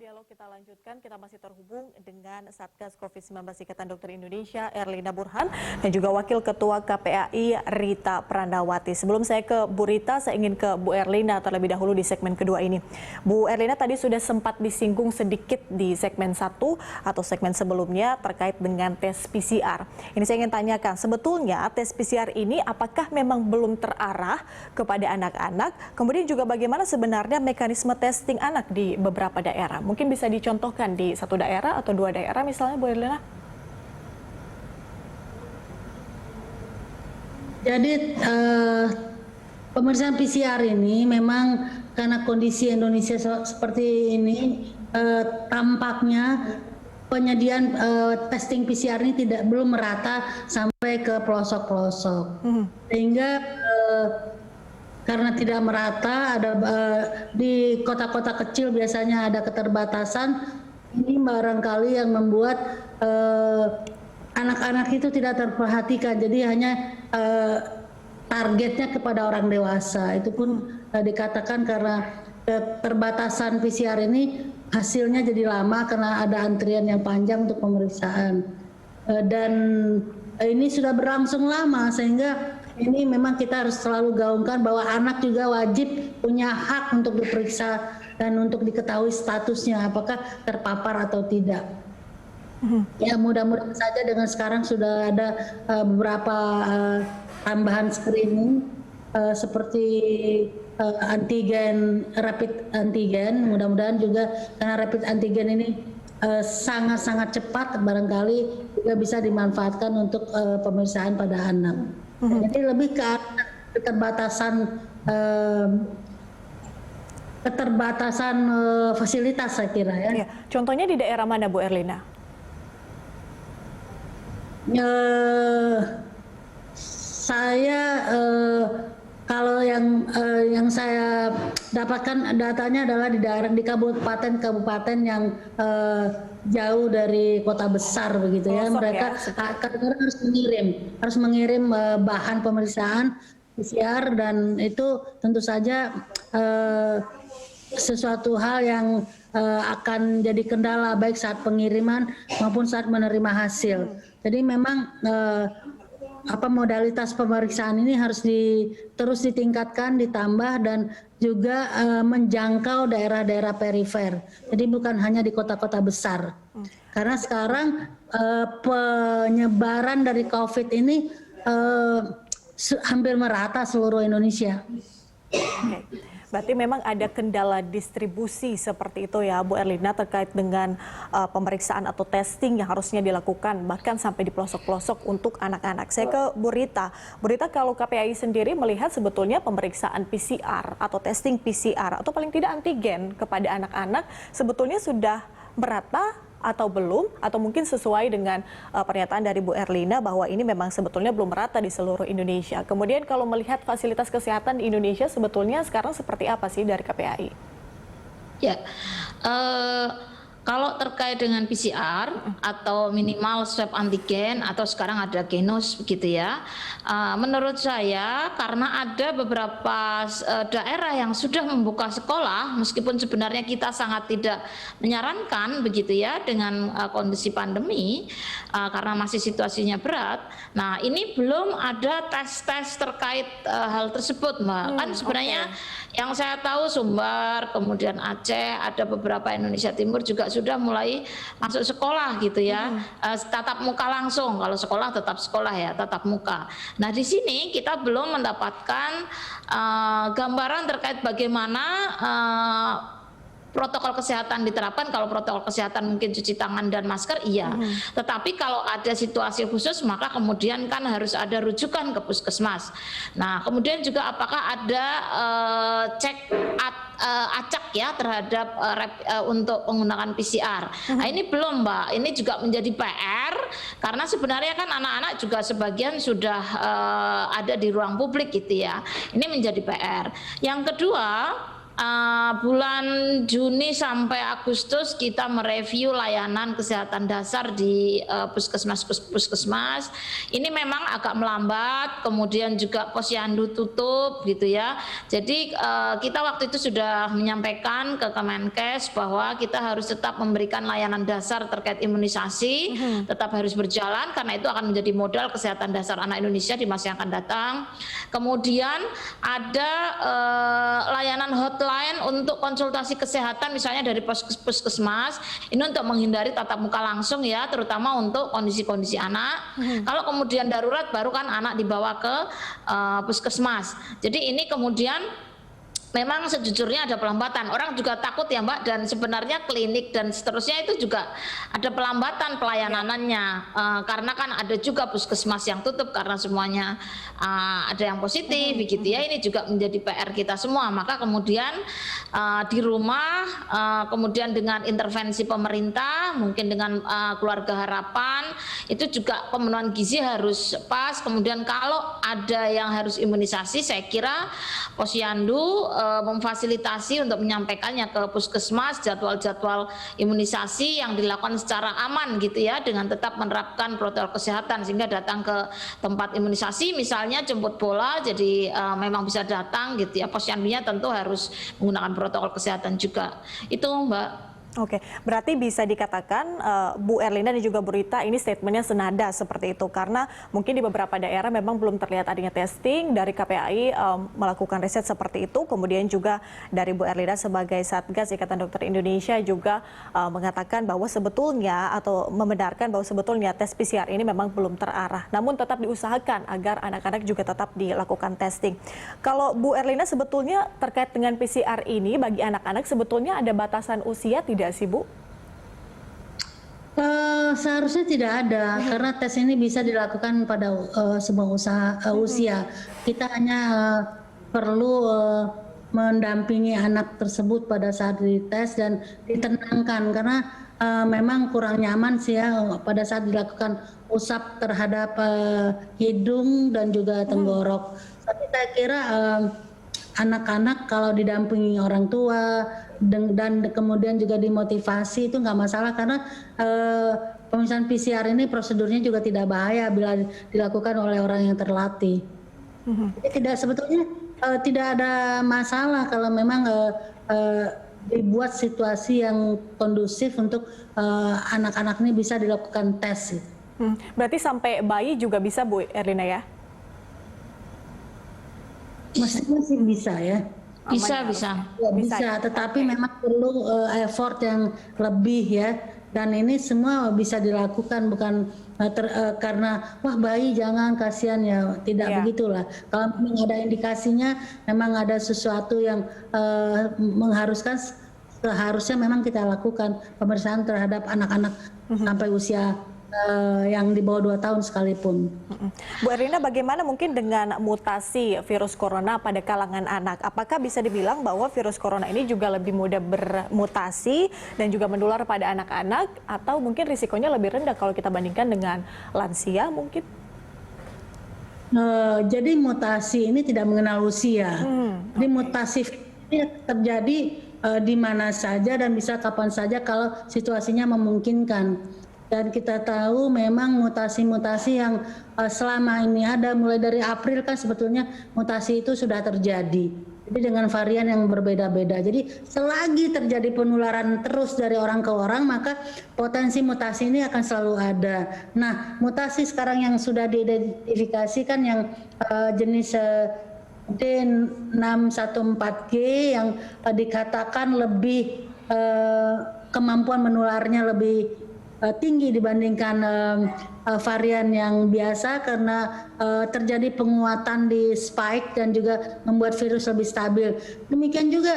dialog kita lanjutkan. Kita masih terhubung dengan Satgas COVID-19 Ikatan Dokter Indonesia, Erlina Burhan, dan juga Wakil Ketua KPAI, Rita Prandawati. Sebelum saya ke Bu Rita, saya ingin ke Bu Erlina terlebih dahulu di segmen kedua ini. Bu Erlina tadi sudah sempat disinggung sedikit di segmen 1 atau segmen sebelumnya terkait dengan tes PCR. Ini saya ingin tanyakan, sebetulnya tes PCR ini apakah memang belum terarah kepada anak-anak? Kemudian juga bagaimana sebenarnya mekanisme testing anak di beberapa daerah? Mungkin bisa dicontohkan di satu daerah atau dua daerah misalnya, Bu Erlina? Jadi pemeriksaan PCR ini memang karena kondisi Indonesia seperti ini, tampaknya penyediaan testing PCR ini belum merata sampai ke pelosok-pelosok, sehingga karena tidak merata, ada di kota-kota kecil biasanya ada keterbatasan. Ini barangkali yang membuat anak-anak itu tidak terperhatikan. Jadi hanya targetnya kepada orang dewasa. Itu pun dikatakan karena keterbatasan PCR ini hasilnya jadi lama karena ada antrian yang panjang untuk pemeriksaan. Dan ini sudah berlangsung lama, sehingga ini memang kita harus selalu gaungkan bahwa anak juga wajib punya hak untuk diperiksa dan untuk diketahui statusnya apakah terpapar atau tidak. Ya, mudah-mudahan saja dengan sekarang sudah ada beberapa tambahan screening seperti antigen, rapid antigen. Mudah-mudahan juga karena rapid antigen ini sangat-sangat cepat, barangkali juga bisa dimanfaatkan untuk pemeriksaan pada anak. Jadi lebih ke keterbatasan fasilitas, saya kira ya. Ya. Contohnya di daerah mana, Bu Erlina? Saya kalau yang saya dapatkan datanya adalah di daerah di kabupaten yang jauh dari kota besar begitu ya. Mereka harus mengirim bahan pemeriksaan PCR, dan itu tentu saja sesuatu hal yang akan jadi kendala baik saat pengiriman maupun saat menerima hasil. Jadi memang modalitas pemeriksaan ini harus terus ditingkatkan, ditambah, dan juga menjangkau daerah-daerah perifer. Jadi bukan hanya di kota-kota besar. Karena sekarang penyebaran dari COVID ini hampir merata seluruh Indonesia. Berarti memang ada kendala distribusi seperti itu ya, Bu Erlina, terkait dengan pemeriksaan atau testing yang harusnya dilakukan bahkan sampai di pelosok-pelosok untuk anak-anak. Saya ke Bu Rita. Bu Rita, kalau KPAI sendiri melihat sebetulnya pemeriksaan PCR atau testing PCR atau paling tidak antigen kepada anak-anak sebetulnya sudah merata atau belum, atau mungkin sesuai dengan pernyataan dari Bu Erlina bahwa ini memang sebetulnya belum merata di seluruh Indonesia. Kemudian kalau melihat fasilitas kesehatan di Indonesia sebetulnya sekarang seperti apa sih dari KPAI? Ya, kalau terkait dengan PCR atau minimal swab antigen atau sekarang ada Genos begitu ya, menurut saya karena ada beberapa daerah yang sudah membuka sekolah, meskipun sebenarnya kita sangat tidak menyarankan begitu ya dengan kondisi pandemi karena masih situasinya berat. Nah, ini belum ada tes-tes terkait hal tersebut, Mbak. Kan sebenarnya yang saya tahu Sumbar, kemudian Aceh, ada beberapa Indonesia Timur juga sudah mulai masuk sekolah gitu ya, tatap muka langsung. Kalau sekolah tetap sekolah ya, tatap muka. Nah, di sini kita belum mendapatkan gambaran terkait bagaimana protokol kesehatan diterapkan. Kalau protokol kesehatan mungkin cuci tangan dan masker, iya. Tetapi kalau ada situasi khusus, maka kemudian kan harus ada rujukan ke puskesmas. Nah, kemudian juga apakah ada cek acak ya terhadap untuk menggunakan PCR. Nah, ini belum, Mbak. Ini juga menjadi PR karena sebenarnya kan anak-anak juga sebagian sudah ada di ruang publik gitu ya. Ini menjadi PR. Yang kedua, bulan Juni sampai Agustus kita mereview layanan kesehatan dasar di puskesmas. Ini memang agak melambat, kemudian juga posyandu tutup gitu ya. Jadi kita waktu itu sudah menyampaikan ke Kemenkes bahwa kita harus tetap memberikan layanan dasar terkait imunisasi, tetap harus berjalan karena itu akan menjadi modal kesehatan dasar anak Indonesia di masa yang akan datang. Kemudian ada layanan hotline untuk konsultasi kesehatan misalnya dari puskesmas, ini untuk menghindari tatap muka langsung ya, terutama untuk kondisi-kondisi anak. Kalau kemudian darurat baru kan anak dibawa ke puskesmas. Jadi ini kemudian memang sejujurnya ada pelambatan. Orang juga takut ya Mbak, dan sebenarnya klinik dan seterusnya itu juga ada pelambatan pelayanannya karena kan ada juga puskesmas yang tutup karena semuanya ada yang positif begitu ya. Ini juga menjadi PR kita semua. Maka kemudian di rumah kemudian dengan intervensi pemerintah, mungkin dengan keluarga harapan, itu juga pemenuhan gizi harus pas. Kemudian kalau ada yang harus imunisasi, saya kira posyandu memfasilitasi untuk menyampaikannya ke puskesmas jadwal-jadwal imunisasi yang dilakukan secara aman gitu ya, dengan tetap menerapkan protokol kesehatan sehingga datang ke tempat imunisasi misalnya jemput bola jadi memang bisa datang gitu ya. Posyandunya tentu harus menggunakan protokol kesehatan juga. Itu Mbak. Oke, berarti bisa dikatakan Bu Erlina dan juga Bu Rita ini statementnya senada seperti itu, karena mungkin di beberapa daerah memang belum terlihat adanya testing, dari KPAI melakukan riset seperti itu, kemudian juga dari Bu Erlina sebagai Satgas Ikatan Dokter Indonesia juga mengatakan bahwa sebetulnya atau membenarkan bahwa sebetulnya tes PCR ini memang belum terarah, namun tetap diusahakan agar anak-anak juga tetap dilakukan testing. Kalau Bu Erlina sebetulnya terkait dengan PCR ini bagi anak-anak sebetulnya ada batasan usia tidak sih Bu? Seharusnya tidak ada, karena tes ini bisa dilakukan pada semua usia. Kita hanya perlu mendampingi anak tersebut pada saat dites dan ditenangkan, karena memang kurang nyaman sih ya pada saat dilakukan usap terhadap hidung dan juga tenggorok. Tapi saya kira anak-anak kalau didampingi orang tua dan kemudian juga dimotivasi itu nggak masalah, karena pemeriksaan PCR ini prosedurnya juga tidak bahaya bila dilakukan oleh orang yang terlatih. Jadi sebetulnya tidak ada masalah kalau memang dibuat situasi yang kondusif untuk anak-anak ini bisa dilakukan tes. Berarti sampai bayi juga bisa Bu Erlina ya? Mestinya sih bisa ya. Bisa. Ya, bisa, tetapi memang perlu effort yang lebih ya. Dan ini semua bisa dilakukan, bukan karena wah bayi jangan, kasihan ya, tidak begitulah. Kalau memang ada indikasinya, memang ada sesuatu yang mengharuskan, seharusnya memang kita lakukan pemeriksaan terhadap anak-anak sampai usia yang di bawah 2 tahun sekalipun. Bu Erlina, bagaimana mungkin dengan mutasi virus corona pada kalangan anak? Apakah bisa dibilang bahwa virus corona ini juga lebih mudah bermutasi dan juga menular pada anak-anak, atau mungkin risikonya lebih rendah kalau kita bandingkan dengan lansia mungkin? Jadi mutasi ini tidak mengenal usia. Jadi mutasi ini terjadi di mana saja dan bisa kapan saja kalau situasinya memungkinkan. Dan kita tahu memang mutasi-mutasi yang selama ini ada mulai dari April kan sebetulnya mutasi itu sudah terjadi. Jadi dengan varian yang berbeda-beda. Jadi selagi terjadi penularan terus dari orang ke orang, maka potensi mutasi ini akan selalu ada. Nah, mutasi sekarang yang sudah diidentifikasikan yang jenis D614G yang dikatakan lebih kemampuan menularnya lebih tinggi dibandingkan varian yang biasa, karena terjadi penguatan di spike dan juga membuat virus lebih stabil. Demikian juga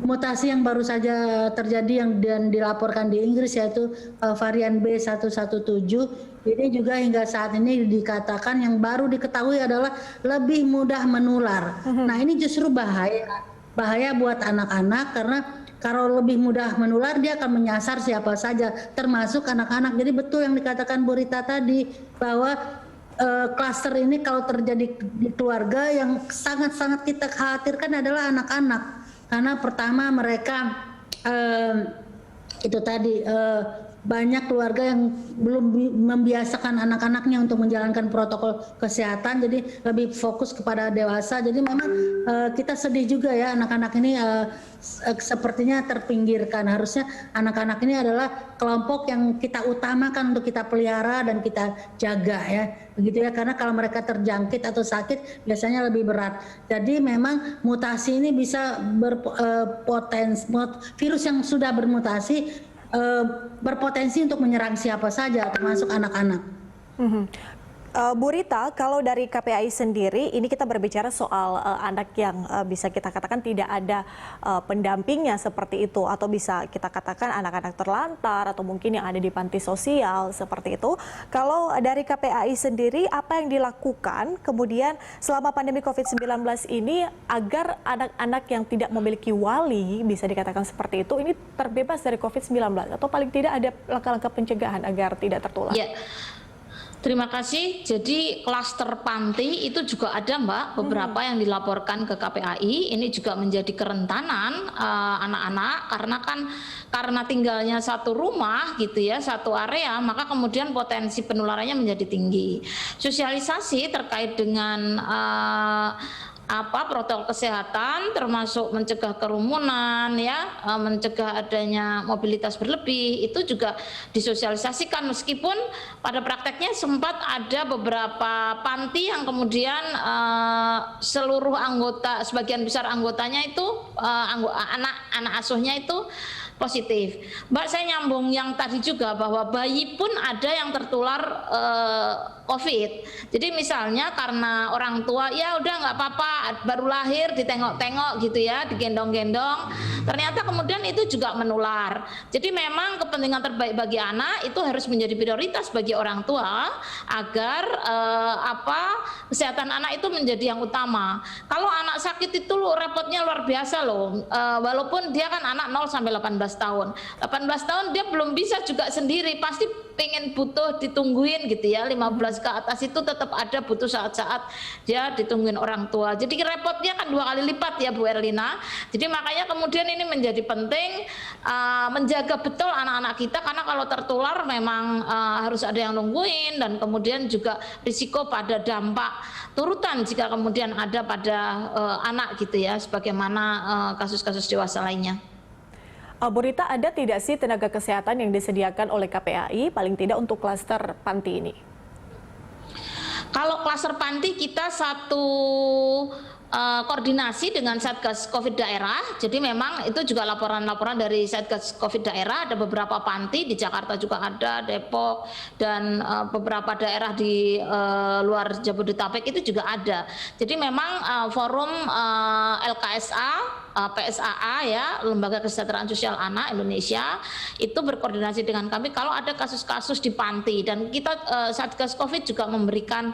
mutasi yang baru saja terjadi yang dilaporkan di Inggris, yaitu varian B117. Ini juga hingga saat ini dikatakan yang baru diketahui adalah lebih mudah menular. Nah, ini justru bahaya buat anak-anak, karena kalau lebih mudah menular dia akan menyasar siapa saja, termasuk anak-anak. Jadi betul yang dikatakan Bu Rita tadi, bahwa klaster ini kalau terjadi di keluarga, yang sangat-sangat kita khawatirkan adalah anak-anak. Karena pertama mereka itu tadi banyak keluarga yang belum membiasakan anak-anaknya untuk menjalankan protokol kesehatan, jadi lebih fokus kepada dewasa. Jadi memang kita sedih juga ya, anak-anak ini sepertinya terpinggirkan. Harusnya anak-anak ini adalah kelompok yang kita utamakan untuk kita pelihara dan kita jaga ya, begitu ya, karena kalau mereka terjangkit atau sakit biasanya lebih berat. Jadi memang mutasi ini bisa berpotensi, virus yang sudah bermutasi berpotensi untuk menyerang siapa saja, termasuk anak-anak. Bu Rita, kalau dari KPAI sendiri, ini kita berbicara soal anak yang bisa kita katakan tidak ada pendampingnya seperti itu, atau bisa kita katakan anak-anak terlantar atau mungkin yang ada di panti sosial seperti itu. Kalau dari KPAI sendiri, apa yang dilakukan kemudian selama pandemi COVID-19 ini agar anak-anak yang tidak memiliki wali, bisa dikatakan seperti itu, ini terbebas dari COVID-19, atau paling tidak ada langkah-langkah pencegahan agar tidak tertular? Ya. Terima kasih. Jadi klaster panti itu juga ada, Mbak, beberapa yang dilaporkan ke KPAI. Ini juga menjadi kerentanan anak-anak karena tinggalnya satu rumah gitu ya, satu area, maka kemudian potensi penularannya menjadi tinggi. Sosialisasi terkait dengan protokol kesehatan, termasuk mencegah kerumunan ya, mencegah adanya mobilitas berlebih, itu juga disosialisasikan, meskipun pada prakteknya sempat ada beberapa panti yang kemudian seluruh anggota, sebagian besar anggotanya itu anak asuhnya itu positif. Mbak, saya nyambung yang tadi juga bahwa bayi pun ada yang tertular COVID. Jadi misalnya karena orang tua ya udah nggak apa-apa, baru lahir ditengok-tengok gitu ya, digendong-gendong, ternyata kemudian itu juga menular. Jadi memang kepentingan terbaik bagi anak itu harus menjadi prioritas bagi orang tua agar kesehatan anak itu menjadi yang utama. Kalau anak sakit itu repotnya luar biasa loh, walaupun dia kan anak 0 sampai 18 tahun. 18 tahun dia belum bisa juga sendiri, pasti pengen butuh ditungguin gitu ya. 15 ke atas itu tetap ada butuh saat-saat dia ditungguin orang tua. Jadi repotnya kan 2 kali lipat ya Bu Erlina. Jadi makanya kemudian ini menjadi penting menjaga betul anak-anak kita, karena kalau tertular memang harus ada yang nungguin, dan kemudian juga risiko pada dampak turutan jika kemudian ada pada anak gitu ya, sebagaimana kasus-kasus dewasa lainnya. Bu Rita, ada tidak sih tenaga kesehatan yang disediakan oleh KPAI paling tidak untuk klaster panti ini? Kalau klaster panti kita satu koordinasi dengan Satgas Covid daerah. Jadi memang itu juga laporan-laporan dari Satgas Covid daerah. Ada beberapa panti di Jakarta juga ada, Depok, dan beberapa daerah di luar Jabodetabek itu juga ada. Jadi memang forum LKSA, PSAA ya, Lembaga Kesejahteraan Sosial Anak Indonesia, itu berkoordinasi dengan kami kalau ada kasus-kasus di panti, dan kita Satgas Covid juga memberikan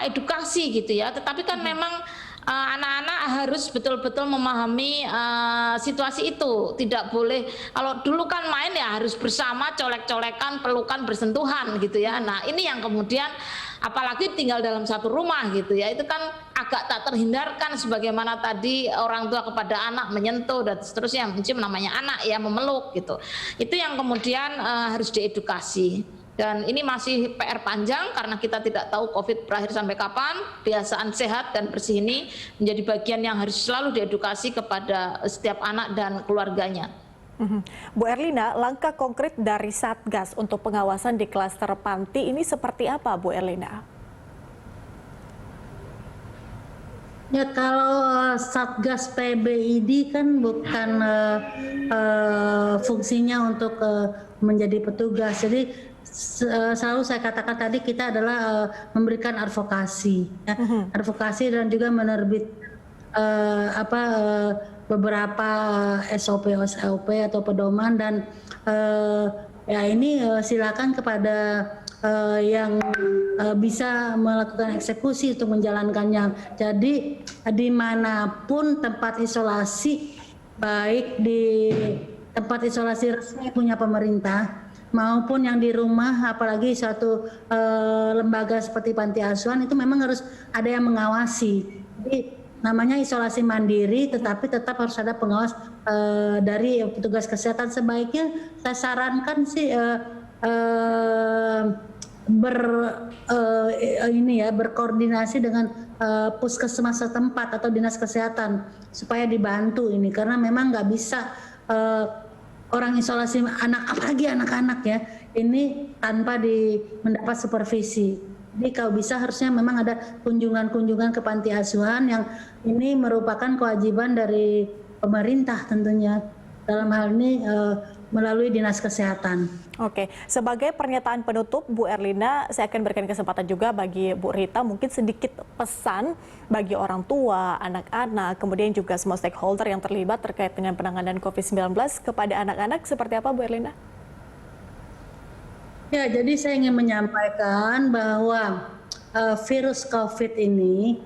edukasi gitu ya. Tetapi kan memang anak-anak harus betul-betul memahami situasi itu. Tidak boleh, kalau dulu kan main ya harus bersama, colek-colekan, pelukan, bersentuhan gitu ya. Nah ini yang kemudian apalagi tinggal dalam satu rumah gitu ya, itu kan agak tak terhindarkan, sebagaimana tadi orang tua kepada anak menyentuh dan seterusnya, mencium, namanya anak ya, memeluk gitu. Itu yang kemudian harus diedukasi. Dan ini masih PR panjang karena kita tidak tahu COVID berakhir sampai kapan. Kebiasaan sehat dan bersih ini menjadi bagian yang harus selalu diedukasi kepada setiap anak dan keluarganya. Bu Erlina, langkah konkret dari Satgas untuk pengawasan di klaster panti ini seperti apa, Bu Erlina? Ya, kalau Satgas PBID kan bukan fungsinya untuk menjadi petugas. Jadi selalu saya katakan tadi, kita adalah memberikan advokasi, ya. Advokasi dan juga menerbit beberapa SOP atau pedoman, dan ya ini silakan kepada yang bisa melakukan eksekusi untuk menjalankannya. Jadi dimanapun tempat isolasi, baik di tempat isolasi resmi punya pemerintah maupun yang di rumah, apalagi suatu lembaga seperti panti asuhan, itu memang harus ada yang mengawasi. Jadi namanya isolasi mandiri, tetapi tetap harus ada pengawas dari petugas kesehatan. Sebaiknya saya sarankan sih berkoordinasi dengan puskesmas setempat atau dinas kesehatan supaya dibantu ini, karena memang nggak bisa orang isolasi anak, apalagi anak-anak ya, ini tanpa mendapat supervisi. Jadi kalau bisa harusnya memang ada kunjungan-kunjungan ke panti asuhan, yang ini merupakan kewajiban dari pemerintah tentunya, dalam hal ini melalui dinas kesehatan. Oke, sebagai pernyataan penutup Bu Erlina, saya akan berikan kesempatan juga bagi Bu Rita, mungkin sedikit pesan bagi orang tua, anak-anak, kemudian juga semua stakeholder yang terlibat terkait dengan penanganan COVID-19 kepada anak-anak, seperti apa Bu Erlina? Ya, jadi saya ingin menyampaikan bahwa virus COVID ini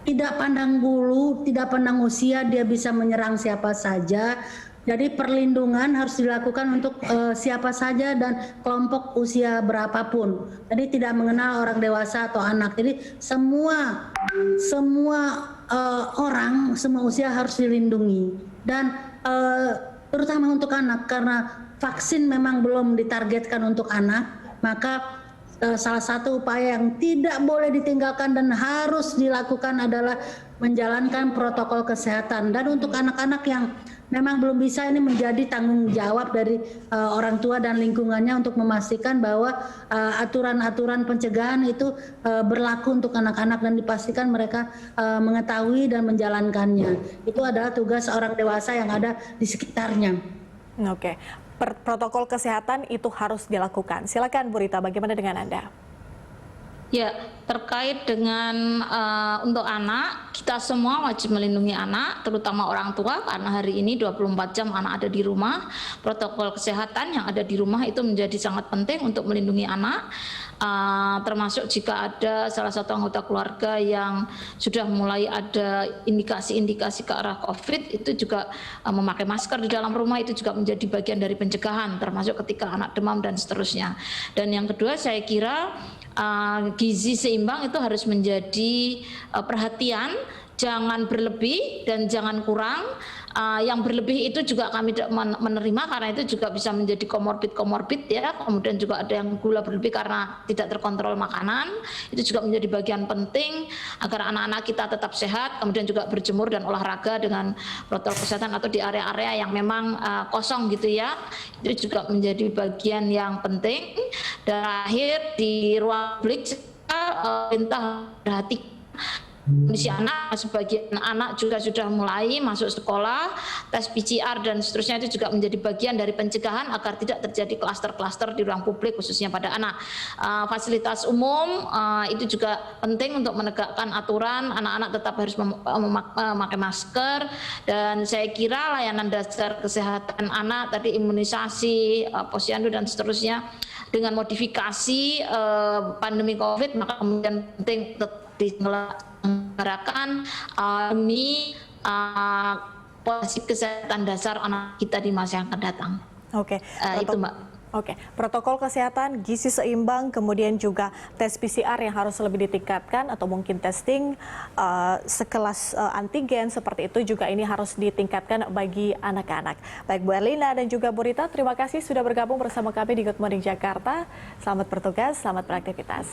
tidak pandang bulu, tidak pandang usia, dia bisa menyerang siapa saja. Jadi perlindungan harus dilakukan untuk siapa saja dan kelompok usia berapapun. Jadi tidak mengenal orang dewasa atau anak. Jadi semua orang, semua usia harus dilindungi. Dan terutama untuk anak, karena vaksin memang belum ditargetkan untuk anak, maka salah satu upaya yang tidak boleh ditinggalkan dan harus dilakukan adalah menjalankan protokol kesehatan. Dan untuk anak-anak yang memang belum bisa, ini menjadi tanggung jawab dari orang tua dan lingkungannya untuk memastikan bahwa aturan-aturan pencegahan itu berlaku untuk anak-anak dan dipastikan mereka mengetahui dan menjalankannya. Itu adalah tugas orang dewasa yang ada di sekitarnya. Oke, protokol kesehatan itu harus dilakukan. Silakan Bu Rita, bagaimana dengan Anda? Ya, terkait dengan untuk anak, kita semua wajib melindungi anak, terutama orang tua, karena hari ini 24 jam anak ada di rumah. Protokol kesehatan yang ada di rumah itu menjadi sangat penting untuk melindungi anak, termasuk jika ada salah satu anggota keluarga yang sudah mulai ada indikasi-indikasi ke arah COVID, itu juga memakai masker di dalam rumah, itu juga menjadi bagian dari pencegahan, termasuk ketika anak demam dan seterusnya. Dan yang kedua, saya kira gizi seimbang itu harus menjadi perhatian, jangan berlebih dan jangan kurang. Yang berlebih itu juga kami tidak menerima, karena itu juga bisa menjadi komorbid ya. Kemudian juga ada yang gula berlebih karena tidak terkontrol makanan. Itu juga menjadi bagian penting agar anak-anak kita tetap sehat. Kemudian juga berjemur dan olahraga dengan protokol kesehatan atau di area-area yang memang kosong gitu ya. Itu juga menjadi bagian yang penting. Dan terakhir, di ruang publik pemerintah perhatikan kondisi anak. Sebagian anak juga sudah mulai masuk sekolah, tes PCR dan seterusnya, itu juga menjadi bagian dari pencegahan agar tidak terjadi klaster-klaster di ruang publik khususnya pada anak. Fasilitas umum itu juga penting untuk menegakkan aturan, anak-anak tetap harus memakai masker, dan saya kira layanan dasar kesehatan anak tadi, imunisasi, posyandu dan seterusnya, dengan modifikasi pandemi COVID, maka kemudian penting tetap diselenggarakan demi posisi kesehatan dasar anak kita di masa yang akan datang. Oke, Itu Mbak. Oke, protokol kesehatan, gizi seimbang, kemudian juga tes PCR yang harus lebih ditingkatkan, atau mungkin testing sekelas antigen seperti itu juga ini harus ditingkatkan bagi anak-anak. Baik Bu Erlina dan juga Bu Rita, terima kasih sudah bergabung bersama kami di Good Morning Jakarta. Selamat bertugas, selamat beraktivitas.